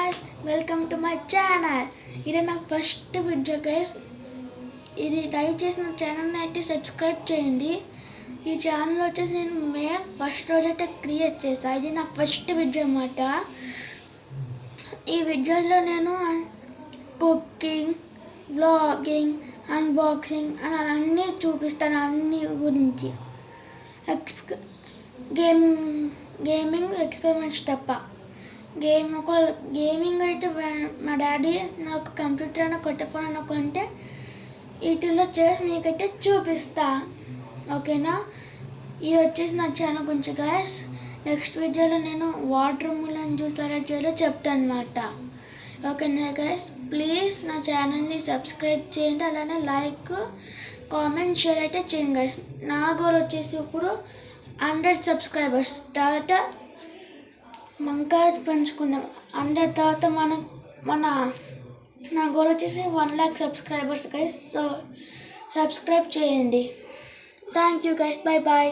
guys, welcome to my channel. ఇది నా first video guys. ఇది దయచేసి నా ఛానల్ని అయితే సబ్స్క్రైబ్ చేయండి. ఈ ఛానల్ వచ్చేసి నేను మే ఫస్ట్ రోజు అయితే క్రియేట్ చేశాను. ఇది నా ఫస్ట్ వీడియో అన్నమాట. ఈ వీడియోలో నేను కుకింగ్, వ్లాగింగ్, అన్బాక్సింగ్ అని అన్నీ చూపిస్తాను. అన్ని గురించి గేమింగ్ ఎక్స్పెరిమెంట్స్ తప్ప. గేమింగ్ అయితే మా డాడీ నాకు కంప్యూటర్ అయినా కొత్త ఫోన్ అయినా కొంటే వీటిల్లో చేసి మీకైతే చూపిస్తా. ఓకేనా? ఇది వచ్చేసి నా ఛానల్ గురించి గైస్. నెక్స్ట్ వీడియోలో నేను వాటర్ మిలన్ జ్యూస్ ఎలా చేయాలో చెప్తాను అన్నమాట. ఓకేనా గైస్? ప్లీజ్ నా ఛానల్ని సబ్స్క్రైబ్ చేయండి. అలానే లైక్, కామెంట్, షేర్ అయితే చేయండి గైస్. నా గోల్ వచ్చేసి ఇప్పుడు 100 సబ్స్క్రైబర్స్ తర్వాత ఇంకా పెంచుకుందాం. 100 తర్వాత నా గోల్ వచ్చేసి 1 lakh subscribers guys. So subscribe చేయండి. Thank you guys. Bye bye.